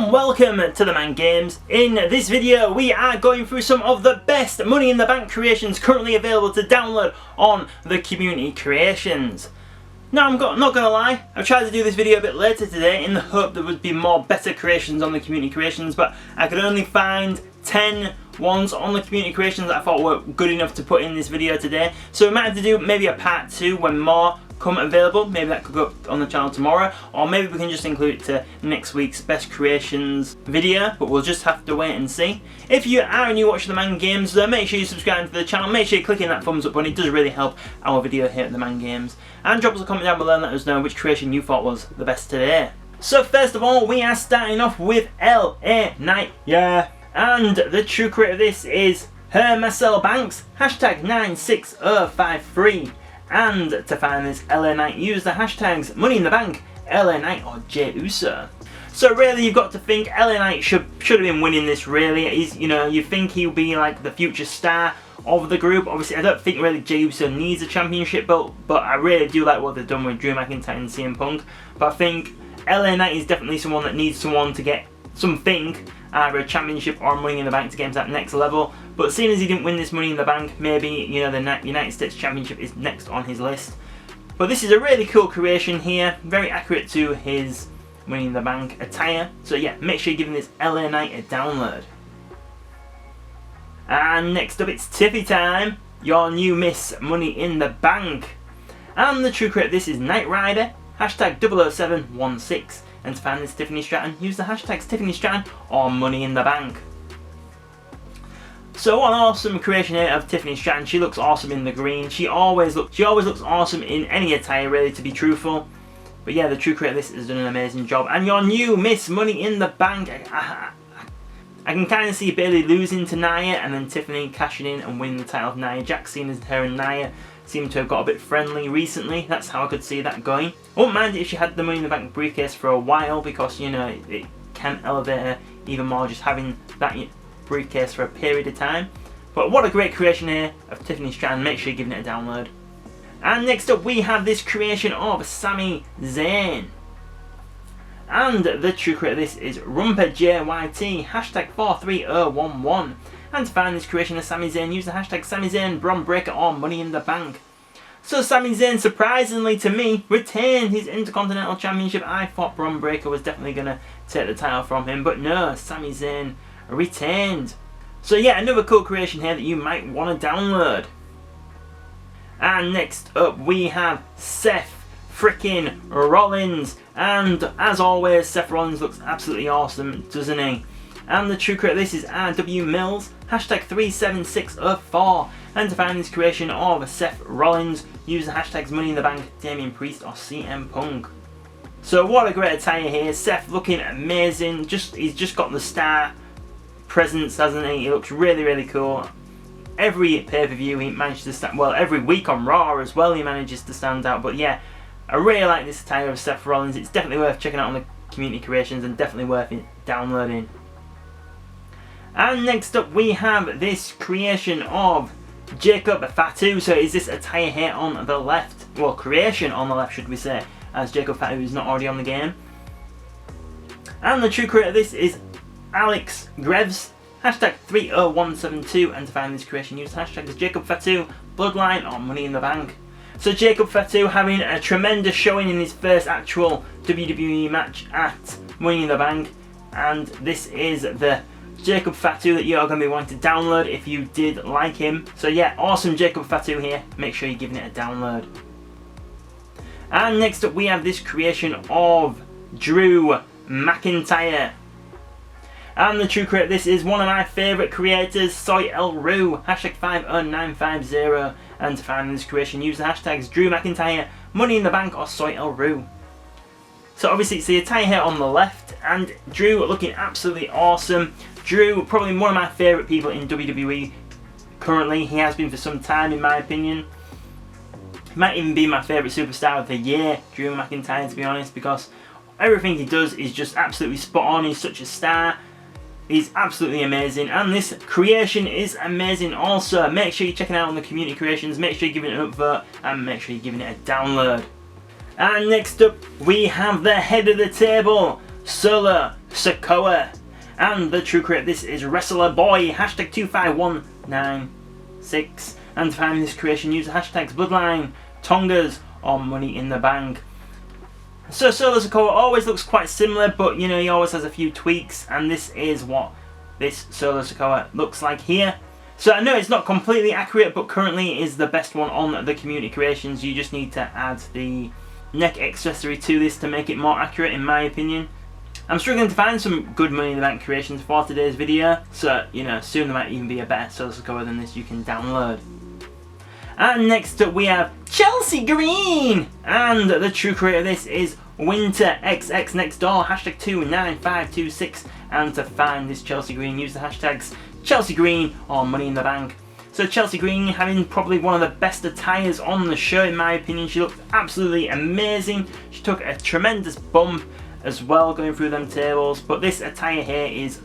and welcome to TheMan Games. In this video we are going through some of the best Money in the Bank creations currently available to download on the community creations. Now I'm not gonna lie, I've tried to do this video a bit later today in the hope there would be more better creations on the community creations, but I could only find 10 ones on the community creations that I thought were good enough to put in this video today. So we might have to do maybe a part 2 when more come available. Maybe that could go on the channel tomorrow, or maybe we can just include it to next week's best creations video, but we'll just have to wait and see. If you are new watching TheMan Games though, make sure you subscribe to the channel, make sure you click in that thumbs up button, it does really help our video here at TheMan Games. And drop us a comment down below and let us know which creation you thought was the best today. So first of all, we are starting off with LA Knight, yeah. And the true creator of this is Marcel Banks, hashtag 96053. And to find this LA Knight, use the hashtags Money in the Bank, LA Knight or Jey Uso. So really you've got to think LA Knight should have been winning this really. He's, you know, you think he'll be like the future star of the group. Obviously I don't think really Jey Uso needs a championship belt, but I really do like what they've done with Drew McIntyre and CM Punk. But I think LA Knight is definitely someone that needs someone to get something, either a championship or Money in the Bank to get him to that next level. But seeing as he didn't win this Money in the Bank, maybe, you know, the United States Championship is next on his list. But this is a really cool creation here, very accurate to his Money in the Bank attire. So yeah, make sure you're giving this LA Knight a download. And next up it's Tiffy time, your new Miss Money in the Bank. And the true creator of this is Knight Rider, hashtag 00716. And to find this Tiffany Stratton, use the hashtags Tiffany Stratton or Money in the Bank. So what an awesome creation here of Tiffany Stratton. She looks awesome in the green. She always looks awesome in any attire really, to be truthful. But yeah, the true creator of this has done an amazing job. And your new Miss Money in the Bank. I can kind of see Bailey losing to Nia and then Tiffany cashing in and winning the title of Nia Jax, seeing as her and Nia seem to have got a bit friendly recently. That's how I could see that going. I wouldn't mind if she had the Money in the Bank briefcase for a while, because you know it can elevate her even more just having that briefcase for a period of time. But what a great creation here of Tiffany Stratton. Make sure you're giving it a download. And next up we have this creation of Sami Zayn. And the true creator of this is RumperJYT, hashtag 43011. And to find this creation of Sami Zayn, use the hashtag Sami Zayn, Bron Breakker or Money in the Bank. So Sami Zayn, surprisingly to me, retained his Intercontinental Championship. I thought Bron Breakker was definitely going to take the title from him, but no, Sami Zayn retained. So yeah, another cool creation here that you might want to download. And next up we have Seth freaking Rollins. And as always, Seth Rollins looks absolutely awesome, doesn't he? And the true creator of this is RW Mills, hashtag 37604. And to find this creation of Seth Rollins, use the hashtags Money in the Bank, Damian Priest or CM Punk. So what a great attire here. Seth looking amazing. He's just got the star presence, hasn't he? He looks really, really cool. Every pay-per-view he manages to stand, well, every week on Raw as well he manages to stand out. But yeah, I really like this attire of Seth Rollins. It's definitely worth checking out on the community creations and definitely worth it downloading. And next up we have this creation of Jacob Fatu. So is this attire here on the left, well, creation on the left should we say, as Jacob Fatu is not already on the game. And the true creator of this is Alex Greves, hashtag 30172. And to find this creation, use the hashtags Jacob Fatu, Bloodline or Money in the Bank. So Jacob Fatu having a tremendous showing in his first actual WWE match at Money in the Bank. And this is the Jacob Fatu that you are going to be wanting to download if you did like him. So yeah, awesome Jacob Fatu here. Make sure you're giving it a download. And next up we have this creation of Drew McIntyre. And the true creator of this is one of my favourite creators, Soy El Roo, hashtag 50950. And to find this creation, use the hashtags Drew McIntyre, Money in the Bank or Soy El Roo. So obviously it's the attire here on the left, and Drew looking absolutely awesome. Drew, probably one of my favourite people in WWE currently. He has been for some time in my opinion. He might even be my favourite superstar of the year, Drew McIntyre, to be honest, because everything he does is just absolutely spot on. He's such a star. He's absolutely amazing, and this creation is amazing also. Make sure you're checking out on the community creations, make sure you're giving it an upvote, and make sure you're giving it a download. And next up we have the head of the table, Solo Sikoa. And the true creator of this is Wrestler Boy, hashtag 251996. And to find this creation, use the hashtags Bloodline, Tongas, or Money in the Bank. So Solo Sikoa always looks quite similar, but you know, he always has a few tweaks, and this is what this Solo Sikoa looks like here. So I know it's not completely accurate, but currently is the best one on the community creations. You just need to add the neck accessory to this to make it more accurate, in my opinion. I'm struggling to find some good Money in the Bank creations for today's video, so you know, soon there might even be a better Solo Sikoa than this you can download. And next up we have Chelsea Green! And the true creator of this is Winter XX Next Door, hashtag 29526. And to find this Chelsea Green, use the hashtags Chelsea Green or Money in the Bank. So Chelsea Green having probably one of the best attires on the show, in my opinion. She looked absolutely amazing. She took a tremendous bump as well going through them tables, but this attire here is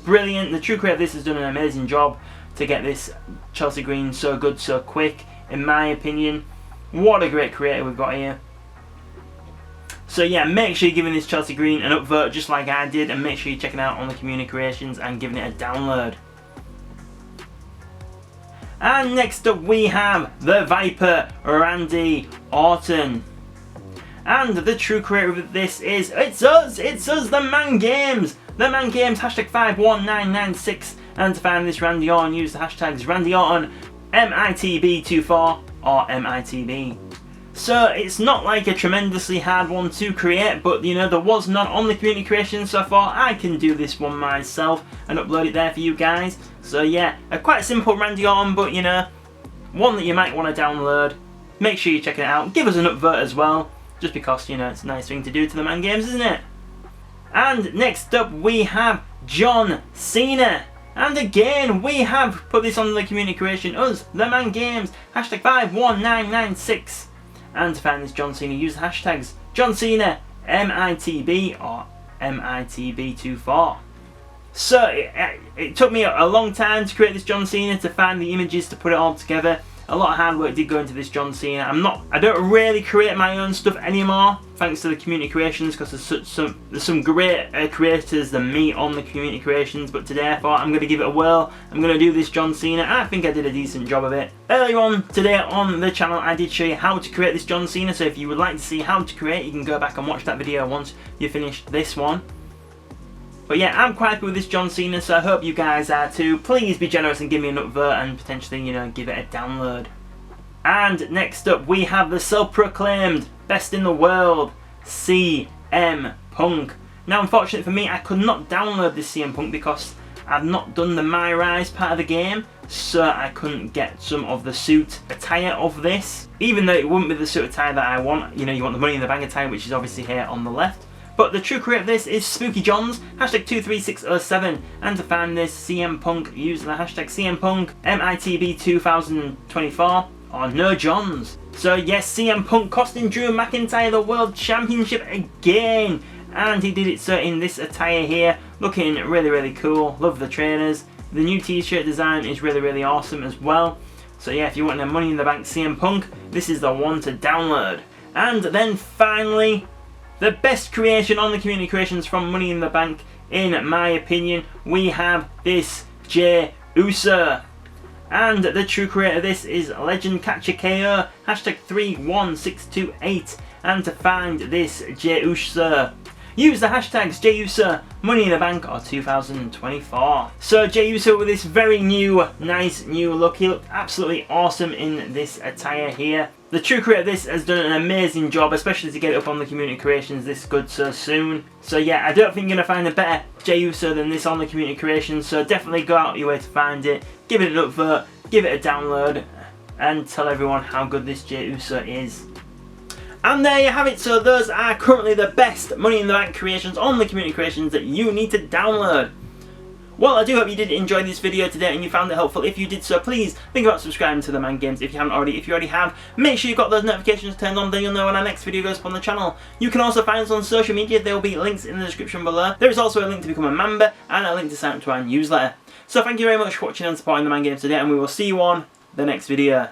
brilliant. The true creator of this has done an amazing job to get this Chelsea Green so good so quick, in my opinion. What a great creator we've got here. So yeah, make sure you're giving this Chelsea Green an upvote just like I did, and make sure you're checking out on the community creations and giving it a download. And next up we have the Viper, Randy Orton. And the true creator of this is, it's us, TheMan Games! TheMan Games, hashtag 51996. And to find this Randy Orton, use the hashtags Randy Orton, MITB24 or MITB. So it's not like a tremendously hard one to create, but you know, there was none on the community creation, so I thought I can do this one myself and upload it there for you guys. So yeah, a quite simple Randy Orton, but you know, one that you might want to download. Make sure you check it out. Give us an upvote as well, just because, you know, it's a nice thing to do to TheMan Games, isn't it? And next up we have John Cena. And again, we have put this on the community creation, us, TheMan Games, hashtag 51996. And to find this John Cena, use the hashtags John Cena, MITB or MITB24. So it took me a long time to create this John Cena, to find the images, to put it all together. A lot of hard work did go into this John Cena. I don't really create my own stuff anymore, thanks to the community creations, because there's some great creators than me on the community creations. But today I thought I'm going to give it a whirl. I'm going to do this John Cena, and I think I did a decent job of it. Earlier on today on the channel I did show you how to create this John Cena, so if you would like to see how to create, you can go back and watch that video once you finish this one. But yeah, I'm quite happy with this John Cena, so I hope you guys are too. Please be generous and give me an upvote and potentially, you know, give it a download. And next up we have the self-proclaimed best in the world, CM Punk. Now unfortunately for me, I could not download this CM Punk because I've not done the My Rise part of the game, so I couldn't get some of the suit attire of this. Even though it wouldn't be the suit attire that I want, you know, you want the Money in the Bank attire, which is obviously here on the left. But the true creator of this is Spooky Johns, hashtag 23607. And to find this CM Punk, use the hashtag CM Punk, MITB2024 or No Johns. So yes, CM Punk costing Drew McIntyre the World Championship again. And he did it so in this attire here, looking really, really cool. Love the trainers. The new t-shirt design is really, really awesome as well. So yeah, if you want a Money in the Bank CM Punk, this is the one to download. And then finally, the best creation on the community creations from Money in the Bank, in my opinion, we have this Jey Uso. And the true creator of this is Legend Catcher KO, hashtag 31628. And to find this Jey Uso, use the hashtags Jey Uso, Money in the Bank or 2024. So Jey Uso with this very new, nice new look. He looked absolutely awesome in this attire here. The true creator of this has done an amazing job, especially to get it up on the community creations this good so soon. So yeah, I don't think you're going to find a better Jey Uso than this on the community creations, so definitely go out your way to find it, give it an upvote, give it a download, and tell everyone how good this Jey Uso is. And there you have it, so those are currently the best Money in the Bank creations on the community creations that you need to download. Well, I do hope you did enjoy this video today and you found it helpful. If you did so, please think about subscribing to TheMan Games if you haven't already. If you already have, make sure you've got those notifications turned on, then you'll know when our next video goes up on the channel. You can also find us on social media. There will be links in the description below. There is also a link to become a member and a link to sign up to our newsletter. So thank you very much for watching and supporting TheMan Games today, and we will see you on the next video.